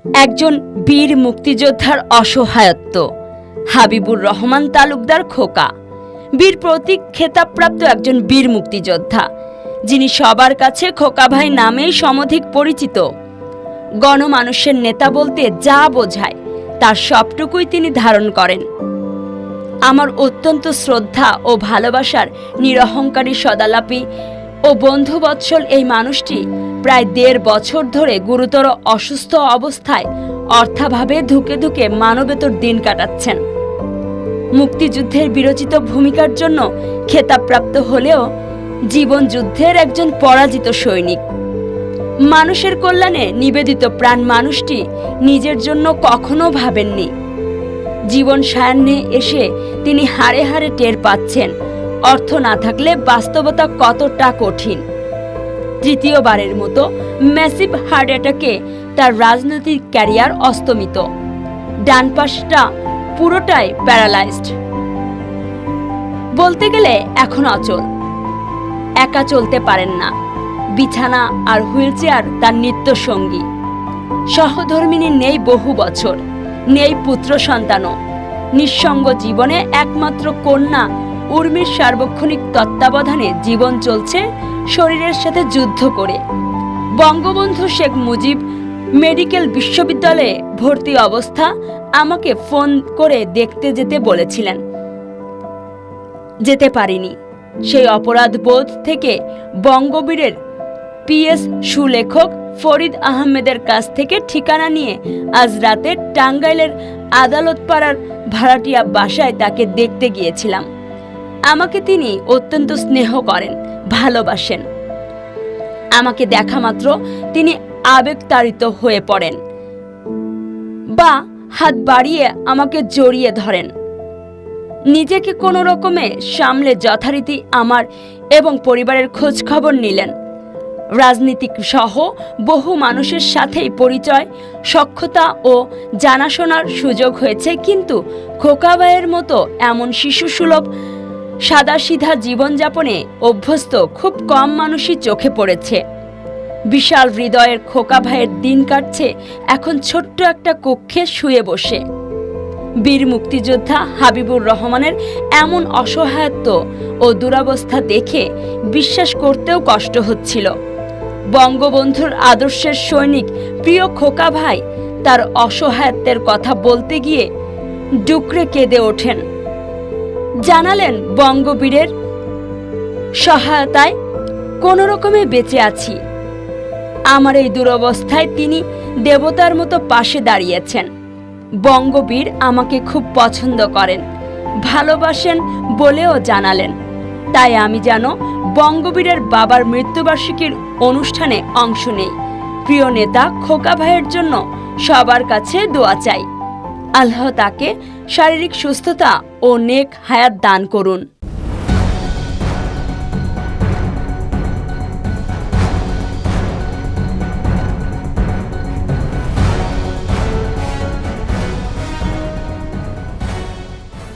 একজন বীর মুক্তিযোদ্ধার অসহায়ত্ব। হাবিবুর রহমান তালুকদার খোকা বীর প্রতীক খেতাবপ্রাপ্ত একজন বীর মুক্তিযোদ্ধা, যিনি সবার কাছে খোকা ভাই নামেই সমধিক পরিচিত। গণমানুষের নেতা বলতে যা বোঝায় তার সবটুকুই তিনি ধারণ করেন। আমার অত্যন্ত শ্রদ্ধা ও ভালোবাসার নিরহংকারী সদালাপী ও বন্ধুবৎসল এই মানুষটি প্রায় ১.৫ বছর ধরে গুরুতর অসুস্থ অবস্থায় অর্থাভাবে ধুকে ধুকে মানবেতর দিন কাটাচ্ছেন। মুক্তিযুদ্ধের বিরচিত ভূমিকার জন্য খেতাবপ্রাপ্ত হলেও জীবন যুদ্ধের একজন পরাজিত সৈনিক। মানুষের কল্যাণে নিবেদিত প্রাণ মানুষটি নিজের জন্য কখনো ভাবেননি। জীবন সায়ান্নে এসে তিনি হাড়ে হাড়ে টের পাচ্ছেন অর্থ না থাকলে বাস্তবতা কতটা কঠিন। তৃতীয়বারের মতো ম্যাসিভ হার্ট অ্যাটাকে তার রাজনৈতিক ক্যারিয়ার অস্তমিত। ডান পাশটা পুরোটাই প্যারালাইজড, বলতে গেলে এখন অচল। একা চলতে পারেন না, বিছানা আর হুইলচেয়ার তার নিত্য সঙ্গী। সহধর্মিনী নেই বহু বছর, নেই পুত্র সন্তানও। নিঃসঙ্গ জীবনে একমাত্র কন্যা উর্মির সার্বক্ষণিক তত্ত্বাবধানে জীবন চলছে শরীরের সাথে যুদ্ধ করে। বঙ্গবন্ধু শেখ মুজিব মেডিকেল বিশ্ববিদ্যালয়ে ভর্তি অবস্থা আমাকে ফোন করে দেখতে যেতে বলেছিলেন, যেতে পারিনি। সেই অপরাধ বোধ থেকে বঙ্গবীরের পিএস সুলেখক ফরিদ আহমেদের কাছ থেকে ঠিকানা নিয়ে আজ রাতে টাঙ্গাইলের আদালতপাড়ার ভাড়াটিয়া বাসায় তাকে দেখতে গিয়েছিলাম। আমাকে তিনি অত্যন্ত স্নেহ করেন, ভালোবাসেন। আমাকে দেখা মাত্র তিনি আবেগতাড়িত হয়ে পড়েন বা হাত বাড়িয়ে আমাকে জড়িয়ে ধরেন। নিজেকে কোনো রকমে সামলে যথারীতি আমার এবং পরিবারের খোঁজ খবর নিলেন। রাজনীতিক সহ বহু মানুষের সাথেই পরিচয়, সখ্যতা ও জানাশোনার সুযোগ হয়েছে, কিন্তু খোকা ভাইয়ের মতো এমন শিশুসুলভ সাদাসিধা জীবনযাপনে অভ্যস্ত খুব কম মানুষই চোখে পড়েছে। বিশাল হৃদয়ের খোকা ভাইয়ের দিন কাটছে এখন ছোট্ট একটা কক্ষে শুয়ে বসে। বীর মুক্তিযোদ্ধা হাবিবুর রহমানের এমন অসহায়ত্ব ও দুরবস্থা দেখে বিশ্বাস করতেও কষ্ট হচ্ছিল। বঙ্গবন্ধুর আদর্শের সৈনিক প্রিয় খোকা ভাই তার অসহায়ত্বের কথা বলতে গিয়ে ডুকরে কেঁদে ওঠেন। জানালেন, বঙ্গবীরের সহায়তায় কোনো রকমে বেঁচে আছি। আমার এই দুরবস্থায় তিনি দেবতার মতো পাশে দাঁড়িয়েছেন। বঙ্গবীর আমাকে খুব পছন্দ করেন, ভালোবাসেন বলেও জানালেন। তাই আমি যেন বঙ্গবীরের বাবার মৃত্যুবার্ষিকীর অনুষ্ঠানে অংশ নেই। প্রিয় নেতা খোকা ভাইয়ের জন্য সবার কাছে দোয়া চাই। আল্লাহ তাকে শারীরিক সুস্থতা ও নেক হায়াত দান করুন।